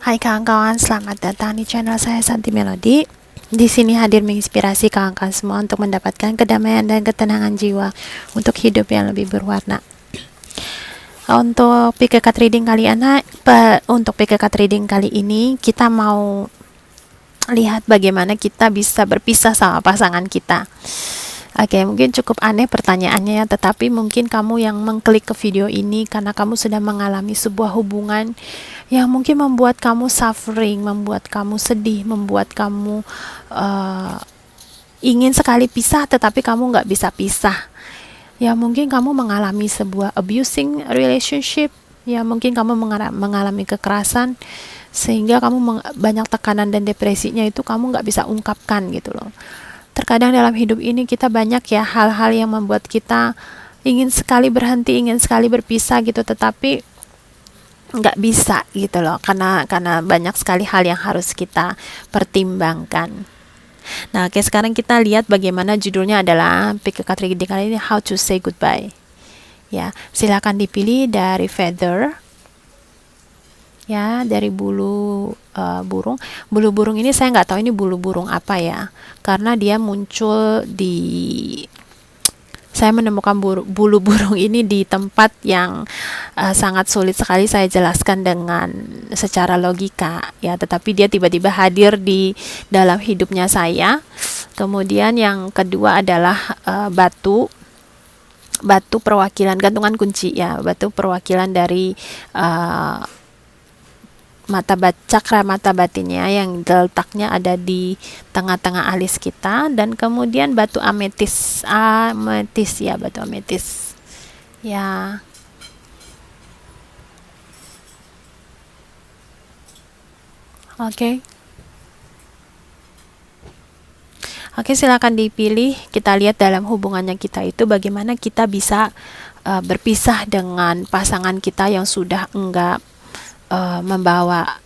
Hai kawan-kawan, selamat datang di channel saya Santi Melody. Di sini hadir menginspirasi kawan-kawan semua untuk mendapatkan kedamaian dan ketenangan jiwa untuk hidup yang lebih berwarna. Untuk PKK Trading kali ini kita mau lihat bagaimana kita bisa berpisah sama pasangan kita. Oke, mungkin cukup aneh pertanyaannya ya, tetapi mungkin kamu yang mengklik ke video ini karena kamu sedang mengalami sebuah hubungan yang mungkin membuat kamu suffering, membuat kamu sedih, membuat kamu ingin sekali pisah tetapi kamu nggak bisa pisah. Ya mungkin kamu mengalami sebuah abusing relationship, ya mungkin kamu mengalami kekerasan sehingga kamu banyak tekanan dan depresinya itu kamu nggak bisa ungkapkan gitu loh. Terkadang dalam hidup ini kita banyak ya hal-hal yang membuat kita ingin sekali berhenti, ingin sekali berpisah gitu, tetapi nggak bisa gitu loh, karena banyak sekali hal yang harus kita pertimbangkan. Nah, oke, sekarang kita lihat bagaimana judulnya adalah PKK Trading kali ini, How to Say Goodbye. Ya, silakan dipilih dari feather. Ya, dari bulu burung. Bulu burung ini saya nggak tahu ini bulu burung apa ya, karena dia muncul saya menemukan bulu burung ini di tempat yang sangat sulit sekali saya jelaskan dengan secara logika ya, tetapi dia tiba-tiba hadir di dalam hidupnya saya. Kemudian yang kedua adalah batu perwakilan gantungan kunci ya, batu perwakilan dari cakra mata batinnya yang letaknya ada di tengah-tengah alis kita, dan kemudian batu ametis ya, batu ametis ya. Oke, silakan dipilih. Kita lihat dalam hubungannya kita itu bagaimana kita bisa berpisah dengan pasangan kita yang sudah enggak membawa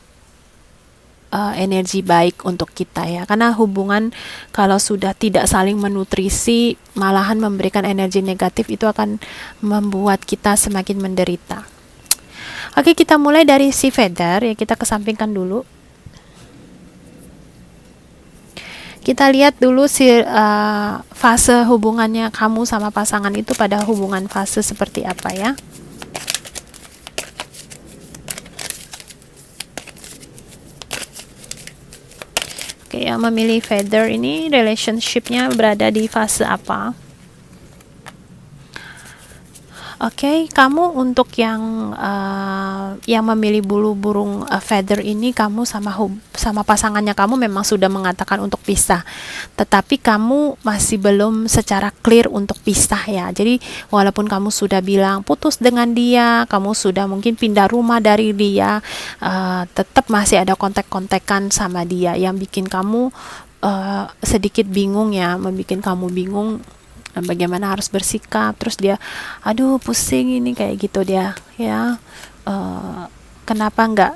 energi baik untuk kita ya, karena hubungan kalau sudah tidak saling menutrisi malahan memberikan energi negatif itu akan membuat kita semakin menderita. Oke, kita mulai dari si feather ya, kita kesampingkan dulu. Kita lihat dulu si fase hubungannya kamu sama pasangan itu pada hubungan fase seperti apa ya. Oke, yang memilih feather ini relationship-nya berada di fase apa? Oke, kamu untuk yang memilih bulu burung feather ini, kamu sama pasangannya kamu memang sudah mengatakan untuk pisah, tetapi kamu masih belum secara clear untuk pisah ya. Jadi walaupun kamu sudah bilang putus dengan dia, kamu sudah mungkin pindah rumah dari dia, tetap masih ada kontak-kontakan sama dia yang bikin kamu sedikit bingung ya, membuat kamu bingung bagaimana harus bersikap. Terus dia aduh pusing ini kayak gitu dia ya, kenapa nggak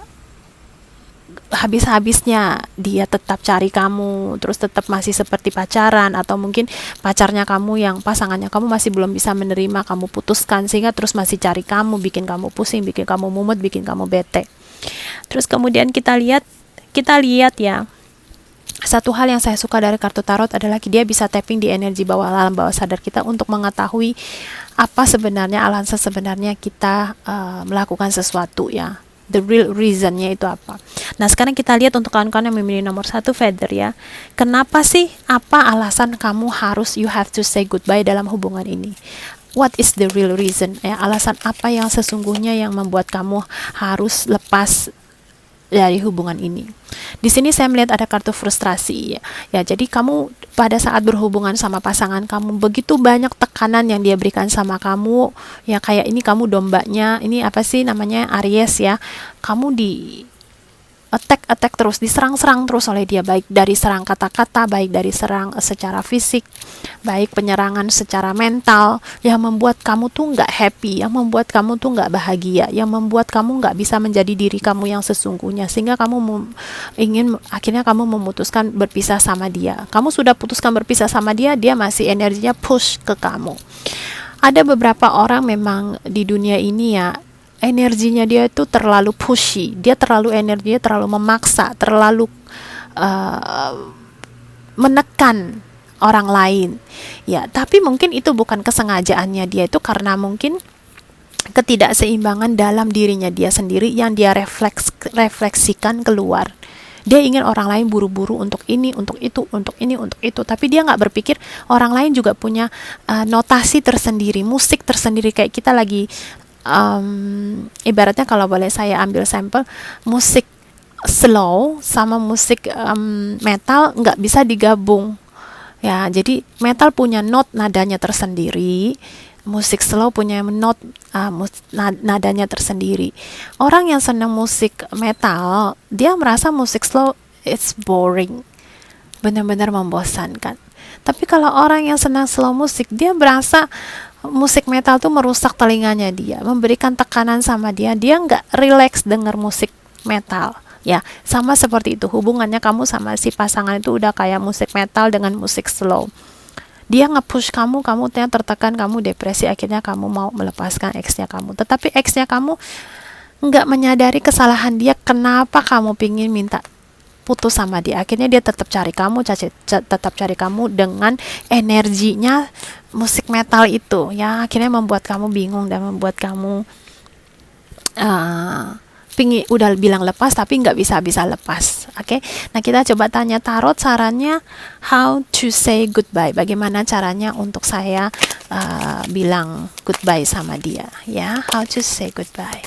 habis-habisnya dia tetap cari kamu, terus tetap masih seperti pacaran, atau mungkin pacarnya kamu yang pasangannya kamu masih belum bisa menerima, kamu putuskan sehingga terus masih cari kamu, bikin kamu pusing, bikin kamu mumet, bikin kamu bete. Terus kemudian kita lihat ya, satu hal yang saya suka dari kartu tarot adalah dia bisa tapping di energi alam bawah sadar kita untuk mengetahui apa sebenarnya alasan sebenarnya kita melakukan sesuatu ya, the real reasonnya itu apa. Nah, sekarang kita lihat untuk kawan-kawan yang memilih nomor 1 feather ya, kenapa sih, apa alasan kamu harus you have to say goodbye dalam hubungan ini. What is the real reason ya, alasan apa yang sesungguhnya yang membuat kamu harus lepas dari hubungan ini. Di sini saya melihat ada kartu frustrasi ya. Ya, jadi kamu pada saat berhubungan sama pasangan kamu begitu banyak tekanan yang dia berikan sama kamu ya, kayak ini kamu dombanya, ini apa sih namanya, Aries ya. Kamu di attack terus, diserang-serang terus oleh dia, baik dari serang kata-kata, baik dari serang secara fisik, baik penyerangan secara mental, yang membuat kamu tuh nggak happy, yang membuat kamu tuh nggak bahagia, yang membuat kamu nggak bisa menjadi diri kamu yang sesungguhnya, sehingga kamu akhirnya kamu memutuskan berpisah sama dia. Kamu sudah putuskan berpisah sama dia, dia masih energinya push ke kamu. Ada beberapa orang memang di dunia ini ya, energinya dia itu terlalu pushy, dia terlalu energinya terlalu memaksa, terlalu menekan orang lain. Ya, tapi mungkin itu bukan kesengajaannya dia, itu karena mungkin ketidakseimbangan dalam dirinya dia sendiri yang dia refleksikan keluar. Dia ingin orang lain buru-buru untuk ini, untuk itu, untuk ini, untuk itu. Tapi dia nggak berpikir orang lain juga punya notasi tersendiri, musik tersendiri. Kayak kita lagi, ibaratnya kalau boleh saya ambil sampel, musik slow sama musik metal nggak bisa digabung. Ya, jadi metal punya not nadanya tersendiri, musik slow punya not nadanya tersendiri. Orang yang senang musik metal, dia merasa musik slow it's boring, benar-benar membosankan. Tapi kalau orang yang senang slow musik, dia merasa musik metal tuh merusak telinganya dia, memberikan tekanan sama dia nggak relax denger musik metal. Ya, sama seperti itu hubungannya kamu sama si pasangan itu udah kayak musik metal dengan musik slow. Dia nge-push kamu tertekan, kamu depresi, akhirnya kamu mau melepaskan ex-nya kamu. Tetapi ex-nya kamu nggak menyadari kesalahan dia, kenapa kamu pingin minta putus sama dia. Akhirnya dia tetap cari kamu dengan energinya musik metal itu. Ya, akhirnya membuat kamu bingung dan membuat kamu udah bilang lepas tapi nggak bisa lepas. Oke, nah kita coba tanya tarot sarannya how to say goodbye. Bagaimana caranya untuk saya bilang goodbye sama dia? Ya, how to say goodbye.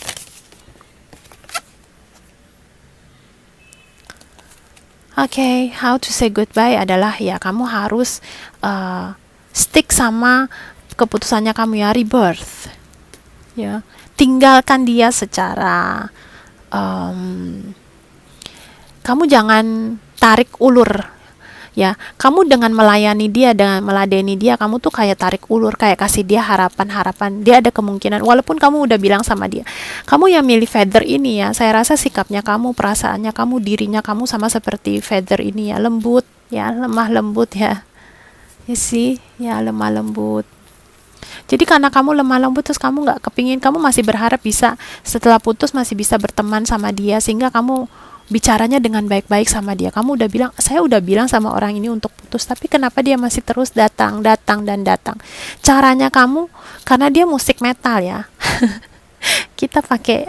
Oke, how to say goodbye adalah ya kamu harus stick sama keputusannya kamu ya, rebirth. Ya, tinggalkan dia secara kamu jangan tarik ulur. Ya, kamu dengan melayani dia, dengan meladeni dia, kamu tuh kayak tarik ulur, kayak kasih dia harapan-harapan. Dia ada kemungkinan, walaupun kamu udah bilang sama dia, kamu yang milih feather ini ya, saya rasa sikapnya kamu, perasaannya kamu, dirinya kamu sama seperti feather ini ya, lembut, ya, lemah lembut ya. You see, ya lemah lembut. Jadi karena kamu lemah lembut terus kamu nggak kepingin, kamu masih berharap bisa setelah putus masih bisa berteman sama dia, sehingga kamu bicaranya dengan baik-baik sama dia. Kamu udah bilang, saya udah bilang sama orang ini untuk putus, tapi kenapa dia masih terus datang. Caranya kamu, karena dia musik metal ya. Kita pakai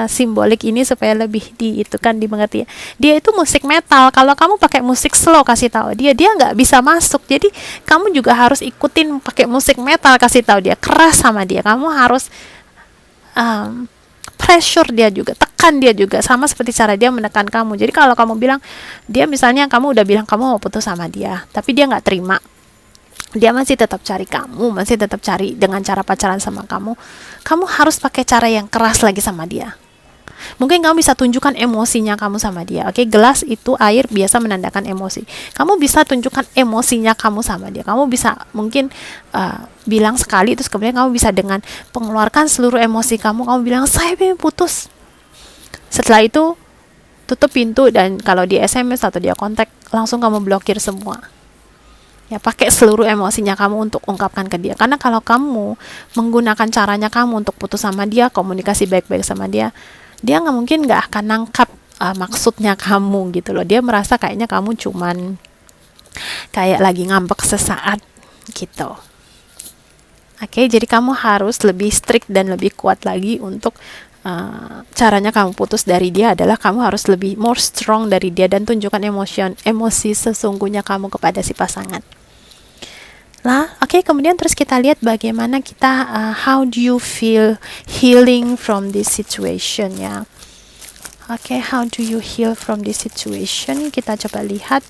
simbolik ini supaya lebih dimengerti ya. Dia itu musik metal. Kalau kamu pakai musik slow kasih tahu dia nggak bisa masuk. Jadi kamu juga harus ikutin pakai musik metal, kasih tahu dia, keras sama dia. Kamu harus pressure dia juga, tekan dia juga, sama seperti cara dia menekan kamu. Jadi kalau kamu bilang, dia misalnya kamu udah bilang kamu mau putus sama dia, tapi dia nggak terima, dia masih tetap cari kamu, masih tetap cari dengan cara pacaran sama kamu, kamu harus pakai cara yang keras lagi sama dia. Mungkin kamu bisa tunjukkan emosinya kamu sama dia. Oke, gelas itu air biasa menandakan emosi. Kamu bisa tunjukkan emosinya kamu sama dia. Kamu bisa mungkin bilang sekali, terus kemudian kamu bisa dengan mengeluarkan seluruh emosi kamu bilang, saya pengen putus. Setelah itu tutup pintu, dan kalau dia SMS atau dia kontak, langsung kamu blokir semua. Ya, pakai seluruh emosinya kamu untuk ungkapkan ke dia. Karena kalau kamu menggunakan caranya kamu untuk putus sama dia, komunikasi baik-baik sama dia, dia mungkin nggak akan nangkap maksudnya kamu gitu loh. Dia merasa kayaknya kamu cuman kayak lagi ngambek sesaat gitu. Oke, jadi kamu harus lebih strict dan lebih kuat lagi untuk caranya kamu putus dari dia adalah kamu harus lebih more strong dari dia dan tunjukkan emosi sesungguhnya kamu kepada si pasangan. Oke, kemudian terus kita lihat bagaimana kita how do you feel healing from this situation ya. Oke, how do you heal from this situation? Kita coba lihat,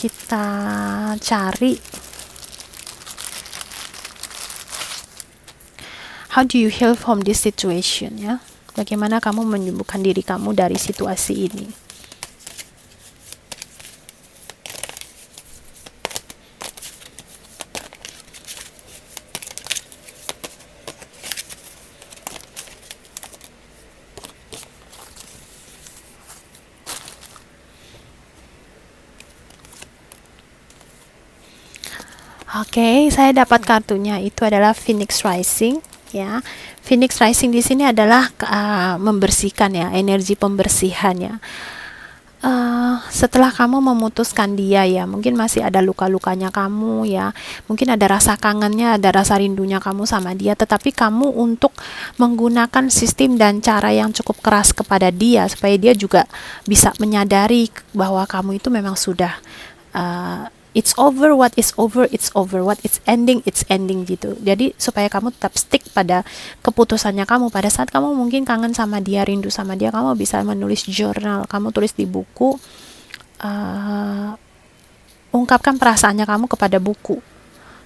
kita cari how do you heal from this situation ya. Bagaimana kamu menyembuhkan diri kamu dari situasi ini. Oke, saya dapat kartunya itu adalah Phoenix Rising ya. Phoenix Rising di sini adalah membersihkan ya, energi pembersihan ya. Setelah kamu memutuskan dia ya, mungkin masih ada luka-lukanya kamu ya, mungkin ada rasa kangennya, ada rasa rindunya kamu sama dia, tetapi kamu untuk menggunakan sistem dan cara yang cukup keras kepada dia supaya dia juga bisa menyadari bahwa kamu itu memang sudah it's over, what is over, it's over, what is ending, it's ending gitu. Jadi supaya kamu tetap stick pada keputusannya kamu. Pada saat kamu mungkin kangen sama dia, rindu sama dia, kamu bisa menulis jurnal, kamu tulis di buku, ungkapkan perasaannya kamu kepada buku,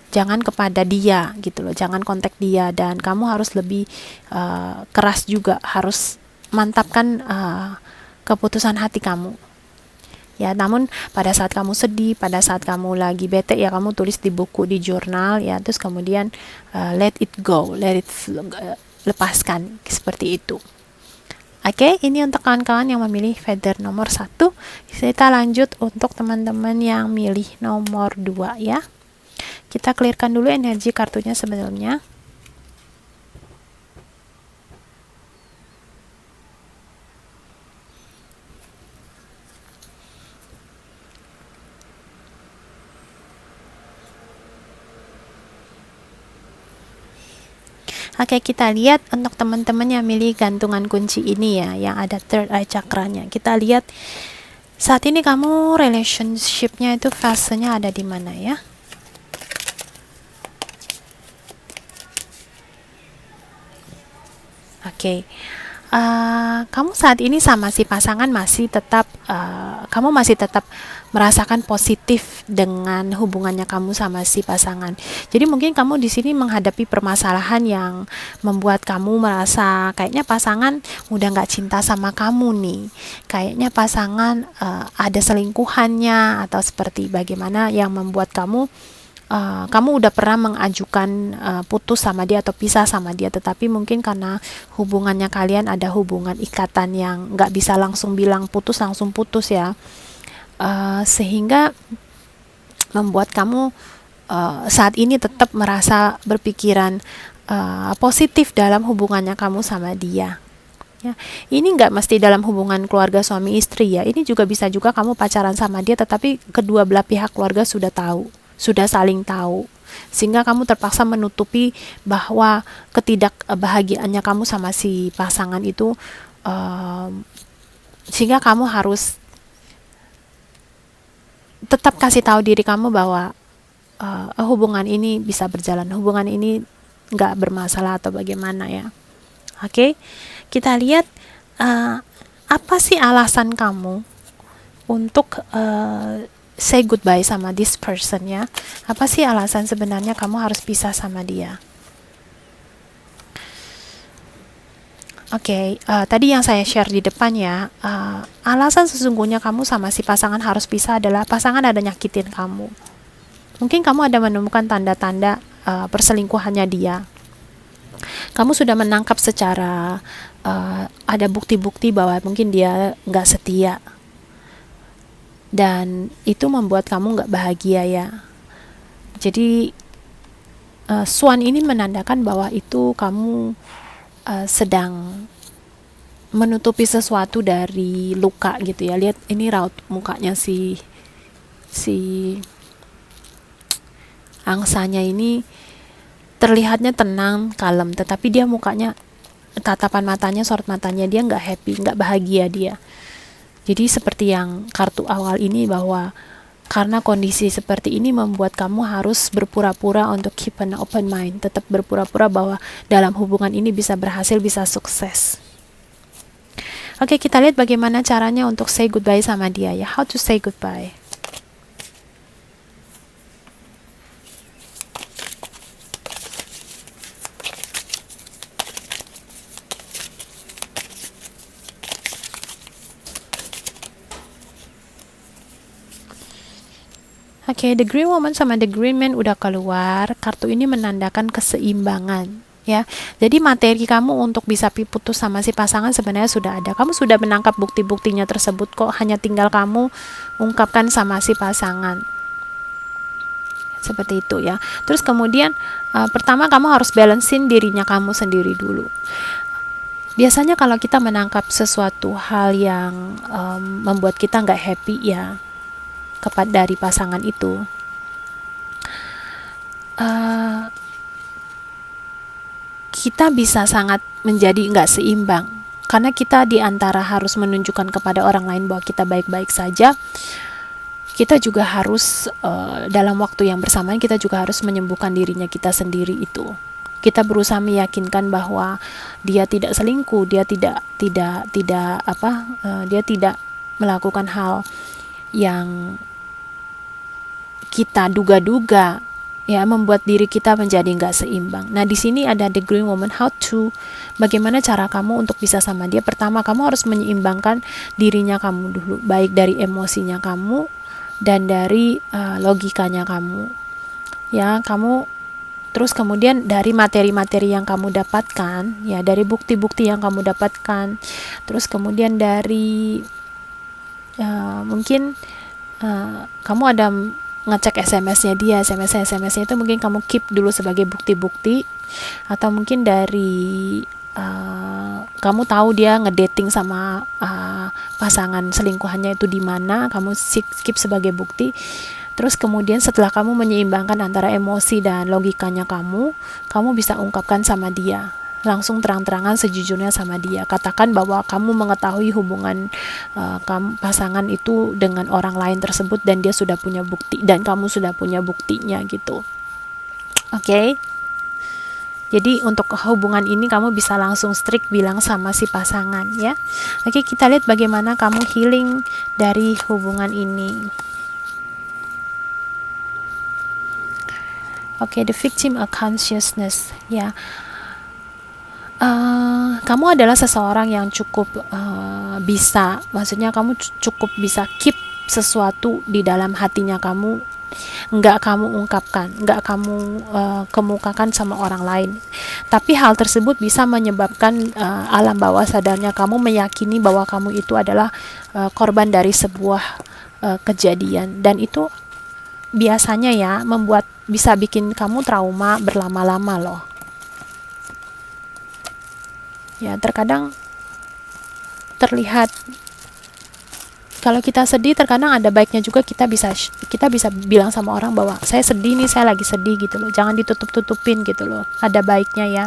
jangan kepada dia gitu loh, jangan kontak dia. Dan kamu harus lebih keras juga, harus mantapkan keputusan hati kamu ya. Namun pada saat kamu sedih, pada saat kamu lagi bete ya, kamu tulis di buku, di jurnal ya, terus kemudian let it go, let it flow, lepaskan seperti itu. Oke, ini untuk kawan-kawan yang memilih feather nomor 1. Kita lanjut untuk teman-teman yang milih nomor 2 ya. Kita clearkan dulu energi kartunya sebelumnya. Oke, kita lihat untuk teman-teman yang milih gantungan kunci ini ya, yang ada third eye chakranya. Kita lihat saat ini kamu relationship-nya itu fasenya ada di mana ya. Oke. Kamu saat ini sama si pasangan masih tetap kamu masih tetap merasakan positif dengan hubungannya kamu sama si pasangan. Jadi mungkin kamu di sini menghadapi permasalahan yang membuat kamu merasa kayaknya pasangan udah nggak cinta sama kamu nih, kayaknya pasangan ada selingkuhannya, atau seperti bagaimana yang membuat kamu udah pernah mengajukan putus sama dia atau pisah sama dia, tetapi mungkin karena hubungannya kalian ada hubungan ikatan yang nggak bisa langsung bilang putus langsung putus ya, sehingga membuat kamu saat ini tetap merasa berpikiran positif dalam hubungannya kamu sama dia. Ya, ini nggak mesti dalam hubungan keluarga suami istri ya, ini juga bisa juga kamu pacaran sama dia tetapi kedua belah pihak keluarga sudah tahu, sudah saling tahu, sehingga kamu terpaksa menutupi bahwa ketidakbahagiaannya kamu sama si pasangan itu, sehingga kamu harus tetap kasih tahu diri kamu bahwa hubungan ini bisa berjalan, hubungan ini nggak bermasalah atau bagaimana ya. Oke, kita lihat apa sih alasan kamu untuk say goodbye sama this person ya. Apa sih alasan sebenarnya kamu harus pisah sama dia? Oke, tadi yang saya share di depan ya, alasan sesungguhnya kamu sama si pasangan harus pisah adalah pasangan ada nyakitin kamu. Mungkin kamu ada menemukan tanda-tanda perselingkuhannya dia. Kamu sudah menangkap secara ada bukti-bukti bahwa mungkin dia nggak setia, dan itu membuat kamu nggak bahagia ya. Jadi Swan ini menandakan bahwa itu kamu sedang menutupi sesuatu dari luka gitu ya. Lihat ini raut mukanya si angsanya ini terlihatnya tenang, kalem, tetapi dia mukanya, tatapan matanya, sorot matanya, dia nggak happy, nggak bahagia dia. Jadi seperti yang kartu awal ini, bahwa karena kondisi seperti ini membuat kamu harus berpura-pura untuk keep an open mind, tetap berpura-pura bahwa dalam hubungan ini bisa berhasil, bisa sukses. Oke, kita lihat bagaimana caranya untuk say goodbye sama dia ya. How to say goodbye. Oke, the green woman sama the green man udah keluar. Kartu ini menandakan keseimbangan ya. Jadi materi kamu untuk bisa putus sama si pasangan sebenarnya sudah ada. Kamu sudah menangkap bukti-buktinya tersebut kok, hanya tinggal kamu ungkapkan sama si pasangan. seperti itu ya. Terus kemudian pertama kamu harus balancein dirinya kamu sendiri dulu. Biasanya kalau kita menangkap sesuatu hal yang membuat kita nggak happy ya dari pasangan itu, kita bisa sangat menjadi nggak seimbang, karena kita diantara harus menunjukkan kepada orang lain bahwa kita baik-baik saja, kita juga harus dalam waktu yang bersamaan kita juga harus menyembuhkan dirinya kita sendiri itu. Kita berusaha meyakinkan bahwa dia tidak selingkuh, dia tidak melakukan hal yang kita duga-duga ya membuat diri kita menjadi nggak seimbang. Nah, di sini ada the green woman, bagaimana cara kamu untuk bisa sama dia. Pertama, kamu harus menyeimbangkan dirinya kamu dulu, baik dari emosinya kamu dan dari logikanya kamu. Ya, terus kemudian dari materi-materi yang kamu dapatkan, ya dari bukti-bukti yang kamu dapatkan, terus kemudian dari mungkin kamu ada ngecek SMS-nya dia, SMS-nya itu mungkin kamu keep dulu sebagai bukti-bukti, atau mungkin dari kamu tahu dia ngedating sama pasangan selingkuhannya itu di mana, kamu keep sebagai bukti. Terus kemudian setelah kamu menyeimbangkan antara emosi dan logikanya kamu bisa ungkapkan sama dia, langsung terang-terangan sejujurnya sama dia. Katakan bahwa kamu mengetahui hubungan pasangan itu dengan orang lain tersebut dan dia sudah punya bukti dan kamu sudah punya buktinya gitu. Oke? Jadi untuk hubungan ini kamu bisa langsung strict bilang sama si pasangan ya. Oke, kita lihat bagaimana kamu healing dari hubungan ini. Oke, the victim of consciousness ya. Kamu adalah seseorang yang cukup bisa, maksudnya kamu cukup bisa keep sesuatu di dalam hatinya kamu, nggak kamu ungkapkan, nggak kamu kemukakan sama orang lain. Tapi hal tersebut bisa menyebabkan alam bawah sadarnya kamu meyakini bahwa kamu itu adalah korban dari sebuah kejadian, dan itu biasanya ya bisa bikin kamu trauma berlama-lama loh. Ya, terkadang terlihat kalau kita sedih, terkadang ada baiknya juga kita bisa bilang sama orang bahwa saya sedih nih, saya lagi sedih gitu loh. Jangan ditutup-tutupin gitu loh. Ada baiknya ya.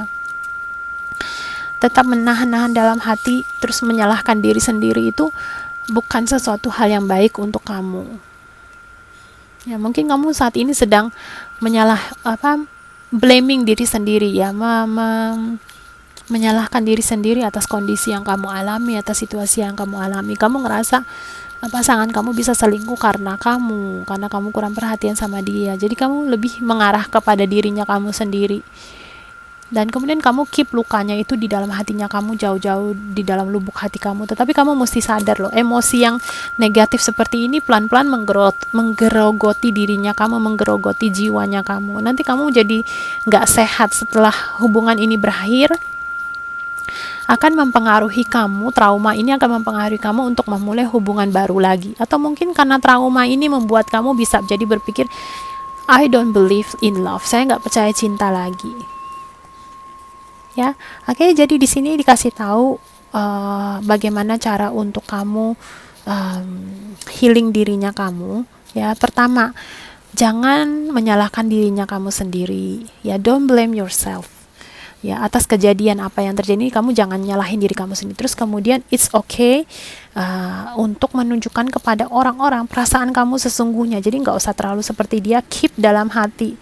Tetap menahan-nahan dalam hati terus menyalahkan diri sendiri itu bukan sesuatu hal yang baik untuk kamu. Ya, mungkin kamu saat ini sedang blaming diri sendiri ya, menyalahkan diri sendiri atas kondisi yang kamu alami, atas situasi yang kamu alami. Kamu ngerasa pasangan kamu bisa selingkuh karena kamu kurang perhatian sama dia. Jadi kamu lebih mengarah kepada dirinya kamu sendiri. Dan kemudian kamu keep lukanya itu di dalam hatinya kamu, jauh-jauh di dalam lubuk hati kamu. Tetapi kamu mesti sadar loh, emosi yang negatif seperti ini pelan-pelan menggerogoti dirinya kamu, menggerogoti jiwanya kamu. Nanti kamu jadi nggak sehat setelah hubungan ini berakhir. Akan mempengaruhi kamu, trauma ini akan mempengaruhi kamu untuk memulai hubungan baru lagi. Atau mungkin karena trauma ini membuat kamu bisa jadi berpikir, I don't believe in love, saya nggak percaya cinta lagi. Ya, oke, jadi di sini dikasih tahu bagaimana cara untuk kamu healing dirinya kamu. Ya, pertama, jangan menyalahkan dirinya kamu sendiri. Ya, don't blame yourself. Ya, atas kejadian apa yang terjadi, kamu jangan nyalahin diri kamu sendiri. Terus kemudian it's okay untuk menunjukkan kepada orang-orang perasaan kamu sesungguhnya. Jadi nggak usah terlalu seperti dia, keep dalam hati.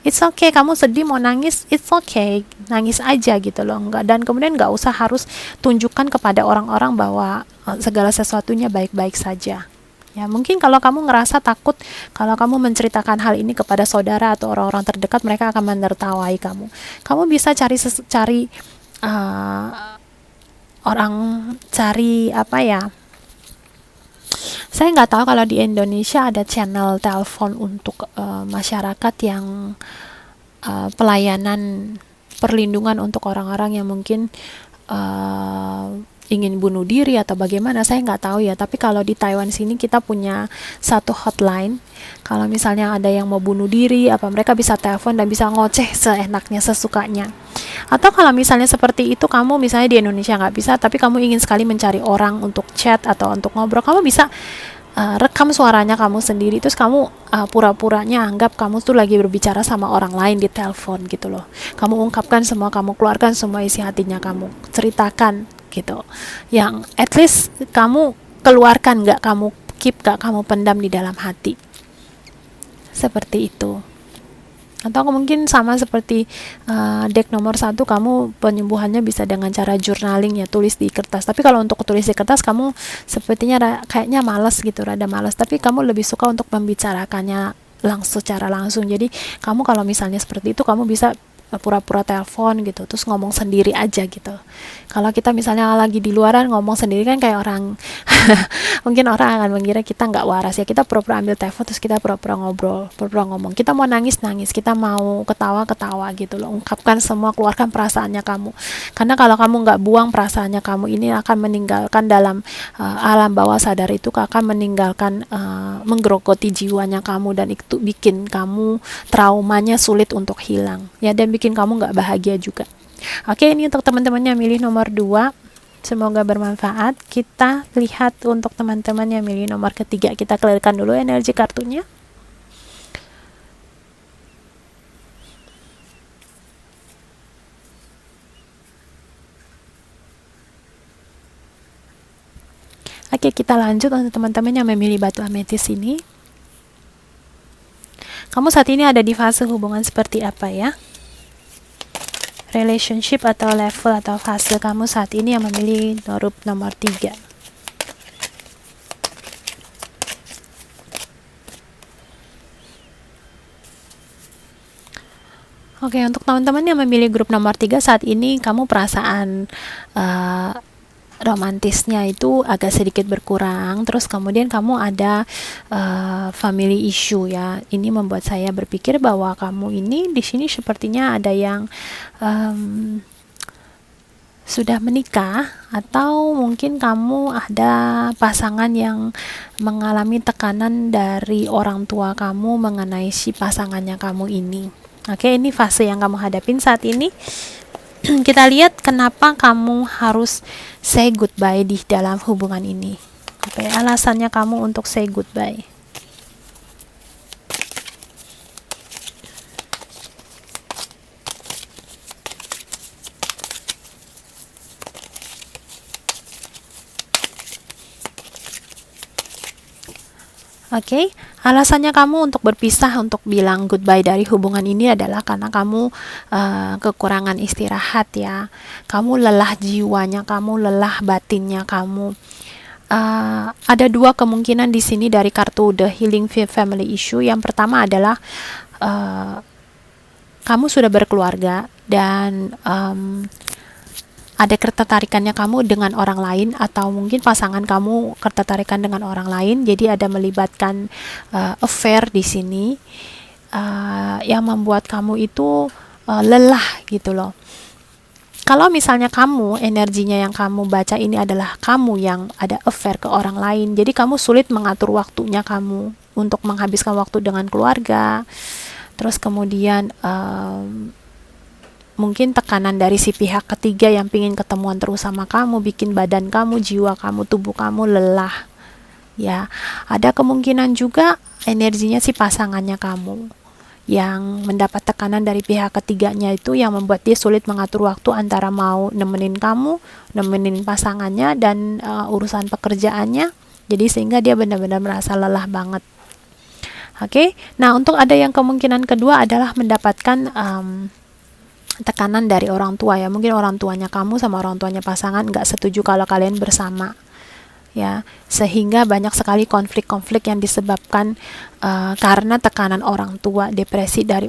It's okay, kamu sedih mau nangis, it's okay, nangis aja gitu loh. Dan kemudian nggak usah harus tunjukkan kepada orang-orang bahwa segala sesuatunya baik-baik saja. Ya, mungkin kalau kamu ngerasa takut, kalau kamu menceritakan hal ini kepada saudara atau orang-orang terdekat, mereka akan menertawai kamu. Kamu bisa cari apa ya? Saya nggak tahu kalau di Indonesia ada channel telepon untuk masyarakat yang pelayanan perlindungan untuk orang-orang yang mungkin ingin bunuh diri atau bagaimana, saya nggak tahu ya. Tapi kalau di Taiwan sini kita punya satu hotline. Kalau misalnya ada yang mau bunuh diri, apa mereka bisa telepon dan bisa ngoceh seenaknya, sesukanya. Atau kalau misalnya seperti itu, kamu misalnya di Indonesia nggak bisa, tapi kamu ingin sekali mencari orang untuk chat atau untuk ngobrol, kamu bisa rekam suaranya kamu sendiri, terus kamu pura-puranya anggap kamu tuh lagi berbicara sama orang lain di telepon gitu loh. Kamu ungkapkan semua, kamu keluarkan semua isi hatinya, kamu ceritakan gitu. Yang at least kamu keluarkan, gak kamu keep, gak kamu pendam di dalam hati. Seperti itu. Atau mungkin sama seperti deck nomor 1, kamu penyembuhannya bisa dengan cara journaling ya, tulis di kertas. Tapi kalau untuk tulis di kertas, kamu sepertinya kayaknya malas gitu, rada malas. Tapi kamu lebih suka untuk membicarakannya secara langsung. Jadi kamu kalau misalnya seperti itu, kamu bisa pura-pura telepon gitu, terus ngomong sendiri aja gitu. Kalau kita misalnya lagi di luaran ngomong sendiri kan kayak orang mungkin orang akan mengira kita nggak waras ya. Kita pura-pura ambil telepon, terus kita pura-pura ngobrol, pura-pura ngomong. Kita mau nangis, kita mau ketawa gitu loh. Ungkapkan semua, keluarkan perasaannya kamu. Karena kalau kamu nggak buang perasaannya kamu, ini akan meninggalkan dalam alam bawah sadar, itu akan meninggalkan menggerogoti jiwanya kamu, dan itu bikin kamu traumanya sulit untuk hilang ya, dan bikin kamu nggak bahagia juga. Oke, ini untuk teman-teman yang milih nomor 2, semoga bermanfaat. Kita lihat untuk teman-teman yang milih nomor ketiga, kita clearkan dulu energi kartunya. Oke, kita lanjut untuk teman-teman yang memilih batu ametis ini. Kamu saat ini ada di fase hubungan seperti apa ya? Relationship atau level atau fase kamu saat ini yang memilih huruf nomor 3. Oke, untuk teman-teman yang memilih grup nomor 3 saat ini, kamu perasaan romantisnya itu agak sedikit berkurang, terus kemudian kamu ada family issue ya. Ini membuat saya berpikir bahwa kamu ini di sini sepertinya ada yang sudah menikah, atau mungkin kamu ada pasangan yang mengalami tekanan dari orang tua kamu mengenai si pasangannya kamu ini. Oke, ini fase yang kamu hadapin saat ini. Kita lihat kenapa kamu harus say goodbye di dalam hubungan ini. Apa ya alasannya kamu untuk say goodbye? Oke, alasannya kamu untuk berpisah, untuk bilang goodbye dari hubungan ini adalah karena kamu kekurangan istirahat ya. Kamu lelah jiwanya, kamu lelah batinnya kamu. Ada 2 kemungkinan di sini dari kartu The Healing Family Issue. Yang pertama adalah kamu sudah berkeluarga dan ada ketertarikannya kamu dengan orang lain, atau mungkin pasangan kamu ketertarikan dengan orang lain. Jadi ada melibatkan affair di sini yang membuat kamu itu lelah gitu loh. Kalau misalnya kamu energinya yang kamu baca ini adalah kamu yang ada affair ke orang lain, jadi kamu sulit mengatur waktunya kamu untuk menghabiskan waktu dengan keluarga. Terus kemudian mungkin tekanan dari si pihak ketiga yang pingin ketemuan terus sama kamu, bikin badan kamu, jiwa kamu, tubuh kamu lelah ya. Ada kemungkinan juga energinya si pasangannya kamu yang mendapat tekanan dari pihak ketiganya, itu yang membuat dia sulit mengatur waktu antara mau nemenin kamu, nemenin pasangannya, dan urusan pekerjaannya. Jadi sehingga dia benar-benar merasa lelah banget. Oke, nah untuk ada yang kemungkinan kedua adalah mendapatkan tekanan dari orang tua ya. Mungkin orang tuanya kamu sama orang tuanya pasangan nggak setuju kalau kalian bersama ya, sehingga banyak sekali konflik-konflik yang disebabkan karena tekanan orang tua, depresi dari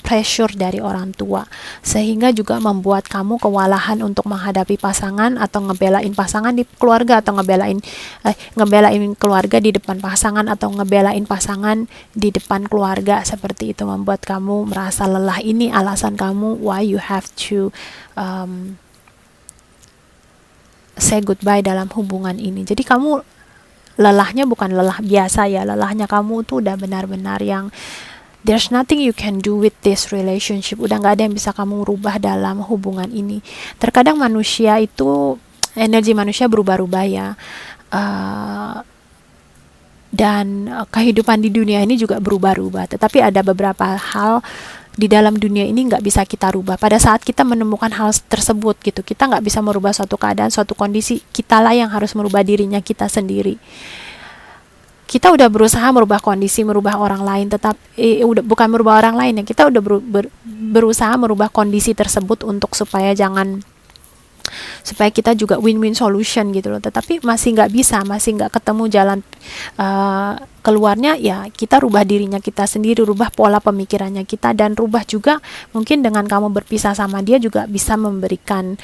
pressure dari orang tua, sehingga juga membuat kamu kewalahan untuk menghadapi pasangan atau ngebelain pasangan di keluarga, atau ngebelain keluarga di depan pasangan, atau ngebelain pasangan di depan keluarga. Seperti itu membuat kamu merasa lelah. Ini alasan kamu why you have to say goodbye dalam hubungan ini. Jadi kamu lelahnya bukan lelah biasa ya, lelahnya kamu tuh udah benar-benar yang there's nothing you can do with this relationship. Udah nggak ada yang bisa kamu rubah dalam hubungan ini. Terkadang manusia itu, energi manusia berubah-ubah ya. Dan kehidupan di dunia ini juga berubah-ubah. Tetapi ada beberapa hal di dalam dunia ini nggak bisa kita rubah. Pada saat kita menemukan hal tersebut gitu, kita nggak bisa merubah suatu keadaan, suatu kondisi. Kitalah yang harus merubah dirinya kita sendiri. Kita udah berusaha merubah kondisi, merubah orang lain, bukan merubah orang lain ya. Kita udah berusaha merubah kondisi tersebut supaya kita juga win-win solution gitu loh. Tetapi masih nggak bisa, masih nggak ketemu jalan keluarnya. Ya kita rubah dirinya kita sendiri, rubah pola pemikirannya kita, dan rubah juga mungkin dengan kamu berpisah sama dia juga bisa memberikan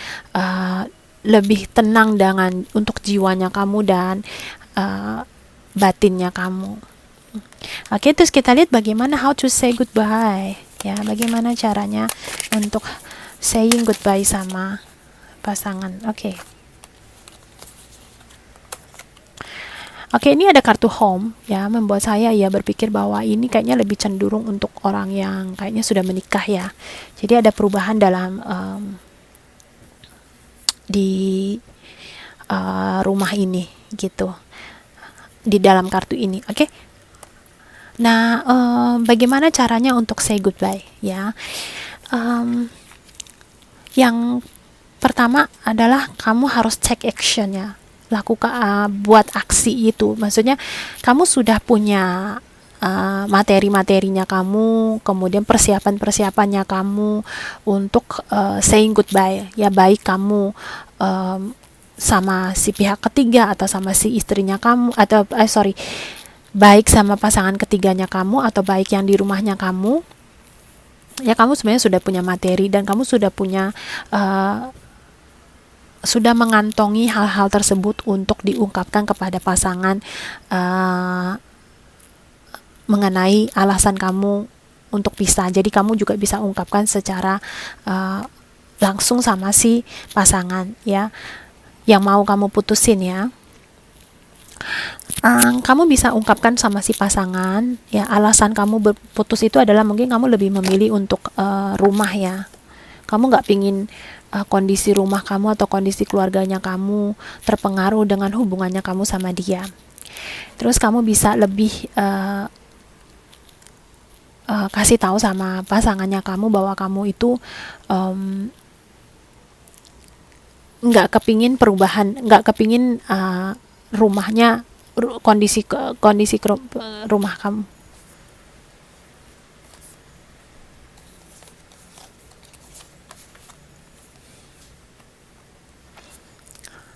lebih tenang untuk jiwanya kamu dan batinnya kamu. Oke, terus kita lihat bagaimana how to say goodbye ya, bagaimana caranya untuk saying goodbye sama pasangan. Oke, ini ada kartu home ya, membuat saya berpikir bahwa ini kayaknya lebih cenderung untuk orang yang kayaknya sudah menikah ya. Jadi ada perubahan dalam di rumah ini gitu, di dalam kartu ini. Oke. Nah, bagaimana caranya untuk say goodbye ya? Yang pertama adalah kamu harus take action ya, lakukan buat aksi itu. Maksudnya kamu sudah punya materi-materinya kamu, kemudian persiapan-persiapannya kamu untuk saying goodbye ya, baik kamu sama si pihak ketiga atau sama si istrinya kamu, atau baik sama pasangan ketiganya kamu atau baik yang di rumahnya kamu ya. Kamu sebenarnya sudah punya materi dan kamu sudah punya sudah mengantongi hal-hal tersebut untuk diungkapkan kepada pasangan mengenai alasan kamu untuk pisah. Jadi kamu juga bisa ungkapkan secara langsung sama si pasangan ya, yang mau kamu putusin ya. Kamu bisa ungkapkan sama si pasangan ya, alasan kamu berputus itu adalah mungkin kamu lebih memilih untuk rumah ya. Kamu nggak pingin kondisi rumah kamu atau kondisi keluarganya kamu terpengaruh dengan hubungannya kamu sama dia. Terus kamu bisa lebih kasih tahu sama pasangannya kamu bahwa kamu itu nggak kepingin perubahan, nggak kepingin rumahnya, kondisi rumah kamu.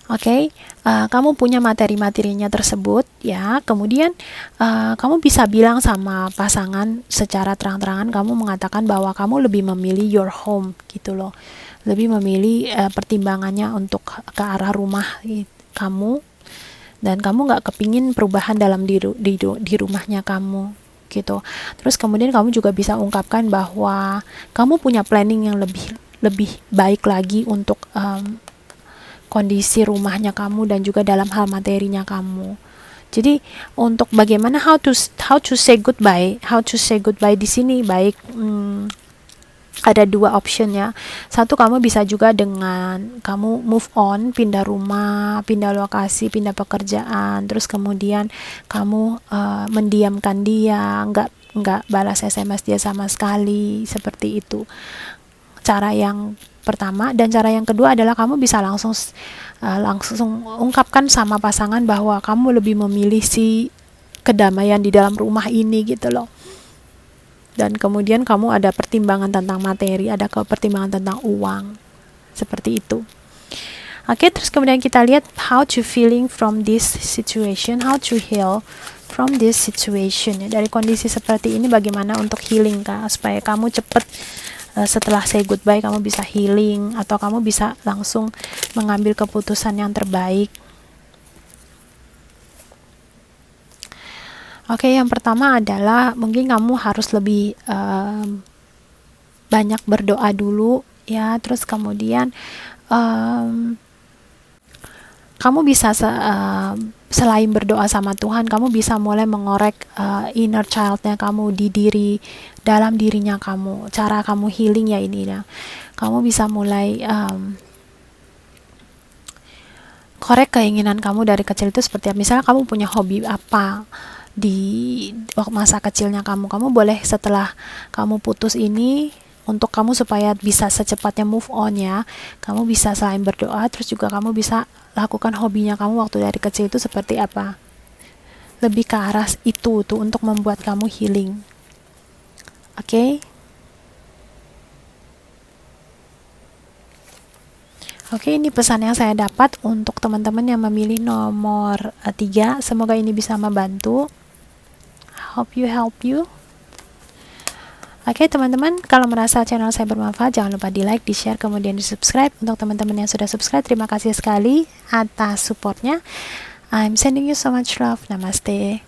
Oke, kamu punya materi-materinya tersebut ya. Kemudian kamu bisa bilang sama pasangan secara terang-terangan, kamu mengatakan bahwa kamu lebih memilih your home gitu loh, lebih memilih pertimbangannya untuk ke arah rumah kamu, dan kamu nggak kepingin perubahan dalam di rumahnya kamu gitu. Terus kemudian kamu juga bisa ungkapkan bahwa kamu punya planning yang lebih baik lagi untuk kondisi rumahnya kamu dan juga dalam hal materinya kamu. Jadi untuk bagaimana how to say goodbye di sini baik ada dua option ya. Satu, kamu bisa juga dengan kamu move on, pindah rumah, pindah lokasi, pindah pekerjaan, terus kemudian kamu mendiamkan dia, nggak balas SMS dia sama sekali, seperti itu. Cara yang pertama, dan cara yang kedua adalah kamu bisa langsung ungkapkan sama pasangan bahwa kamu lebih memilih si kedamaian di dalam rumah ini gitu loh. Dan kemudian kamu ada pertimbangan tentang materi, ada pertimbangan tentang uang, seperti itu. Oke, terus kemudian kita lihat how to feeling from this situation, how to heal from this situation ya. Dari kondisi seperti ini bagaimana untuk healing Kak, supaya kamu cepat setelah say goodbye kamu bisa healing, atau kamu bisa langsung mengambil keputusan yang terbaik. Oke, yang pertama adalah mungkin kamu harus lebih banyak berdoa dulu ya. Terus kemudian kamu bisa selain berdoa sama Tuhan, kamu bisa mulai mengorek inner childnya kamu di dalam dirinya kamu. Cara kamu healing ya ini ya. Kamu bisa mulai korek keinginan kamu dari kecil itu seperti apa. Misalnya kamu punya hobi apa di waktu masa kecilnya kamu boleh setelah kamu putus ini, untuk kamu supaya bisa secepatnya move on ya, kamu bisa selain berdoa, terus juga kamu bisa lakukan hobinya kamu waktu dari kecil itu seperti apa. Lebih ke arah itu tuh untuk membuat kamu healing. Oke? Oke, ini pesan yang saya dapat untuk teman-teman yang memilih nomor 3. Semoga ini bisa membantu. Hope you help you. Oke teman-teman, kalau merasa channel saya bermanfaat, jangan lupa di like, di share, kemudian di subscribe. Untuk teman-teman yang sudah subscribe, terima kasih sekali atas supportnya. I'm sending you so much love. Namaste.